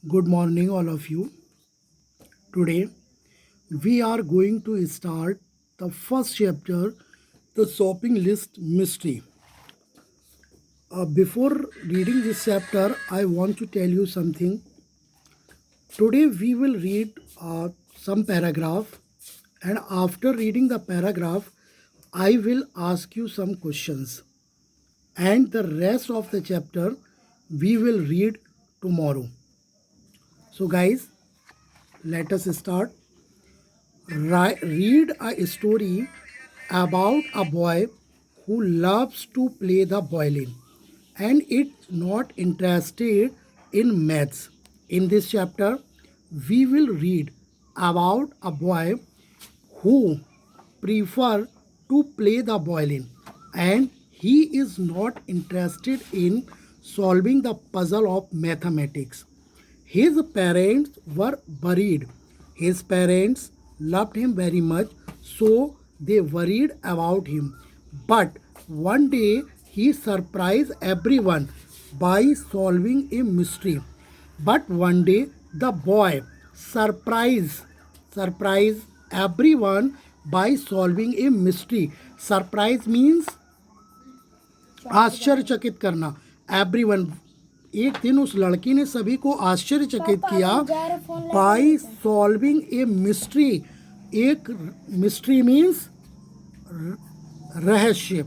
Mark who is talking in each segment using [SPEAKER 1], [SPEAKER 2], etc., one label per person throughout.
[SPEAKER 1] Good morning, all of you. Today, we are going to start the first chapter, the shopping list mystery. Before reading this chapter, I want to tell you something. Today, we will read some paragraph, and after reading the paragraph, I will ask you some questions. And the rest of the chapter, we will read tomorrow. So, guys, let us start. Read a story about a boy who loves to play the violin and it's not interested in maths. In this chapter, we will read about a boy who prefer to play the violin and he is not interested in solving the puzzle of mathematics. His parents were buried. His parents loved him very much, so they worried about him. But one day he surprised everyone by solving a mystery. But one day the boy surprised everyone by solving a mystery. Surprise means आश्चर्यचकित करना everyone एक दिन उस लड़की ने सभी को आश्चर्यचकित किया बाय सॉल्विंग ए मिस्ट्री एक मिस्ट्री मीन्स रहस्य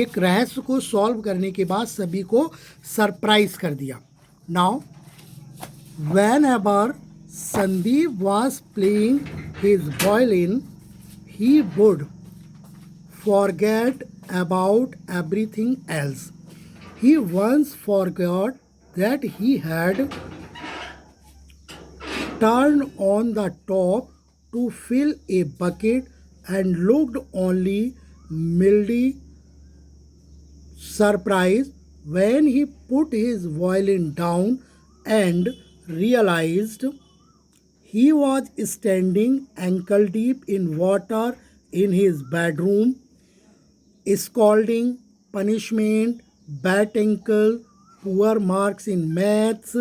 [SPEAKER 1] एक रहस्य को सॉल्व करने के बाद सभी को सरप्राइज कर दिया now when ever Sandeep was playing his violin he would forget about everything else. He once forgot that he had turned on the top to fill a bucket and looked only mildly surprised when he put his violin down and realized he was standing ankle deep in water in his bedroom. Scolding, punishment, bad ankle, poor marks in maths.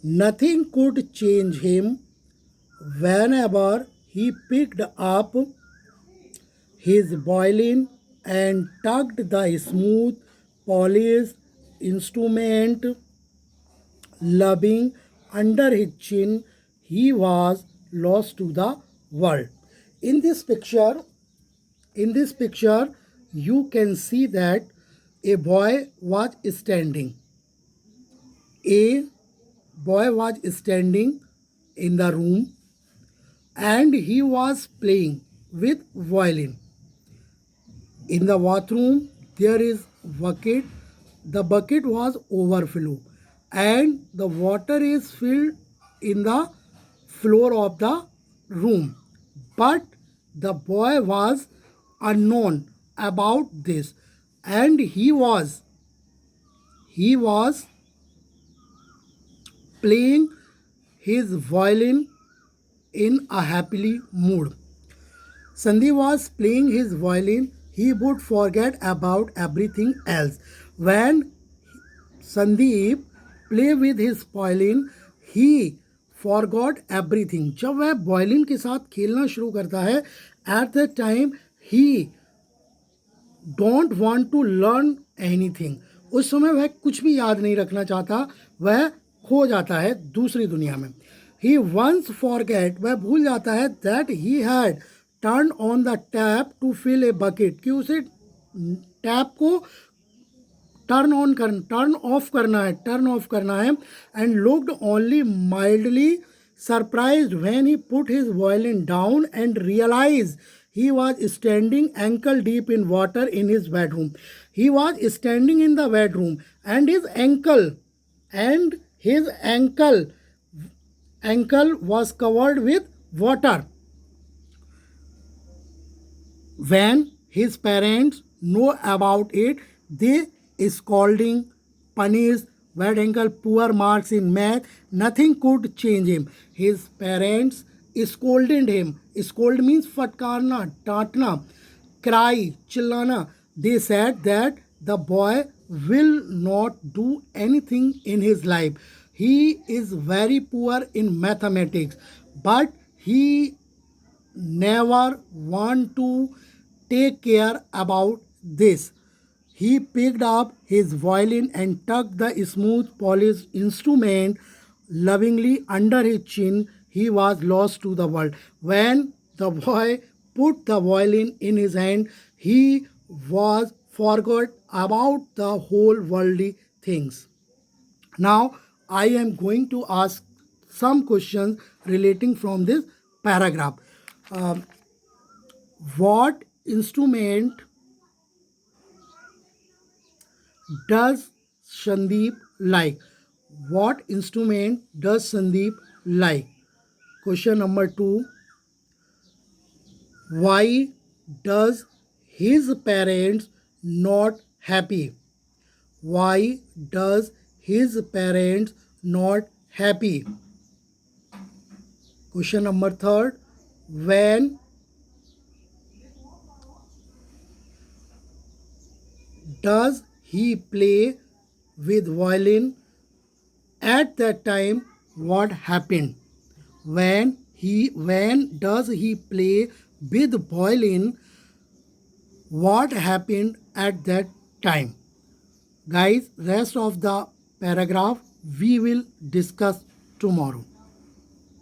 [SPEAKER 1] Nothing could change him. Whenever he picked up his violin and tugged the smooth, polished instrument, loving under his chin, he was lost to the world. In this picture, you can see that a boy was standing. A boy was standing in the room and he was playing with violin. In the bathroom, there is bucket. The bucket was overflow and the water is filled in the floor of the room. But the boy was unknown about this and he was playing his violin in a happily mood. Sandeep was playing his violin. He would forget about everything else. When Sandeep play with his violin, he forgot everything. जब वह violin के साथ खेलना शुरू करता है, at that time he don't want to learn anything. उस समय वह कुछ भी याद नहीं रखना चाहता, वह खो जाता है दूसरी दुनिया में. He once forget, वह भूल जाता है that he had turned on the tap to fill a bucket. कि उसे टैप को टर्न ऑफ करना है and looked only mildly surprised when he put his violin down and realized he was standing ankle deep in water in his bedroom. He was standing in the bedroom and his ankle was covered with water. When his parents know about it, they scolding, punished, bad ankle, poor marks in math. Nothing could change him. His parents scolded him. Scold means फटकारना, डांटना, cry, चिल्लाना. They said that the boy will not do anything in his life. He is very poor in mathematics, but he never want to take care about this. He picked up his violin and tucked the smooth polished instrument lovingly under his chin. He was lost to the world. When the boy put the violin in his hand, he was forgot about the whole worldly things. Now I am going to ask some questions relating from this paragraph. What instrument does Sandeep like? What instrument does Sandeep like? Question number 2. Why does his parents not happy? Why does his parents not happy? Question number 3. When does he play with violin? At that time, what happened? When does he play with violin? What happened at that time? Guys, rest of the paragraph we will discuss tomorrow.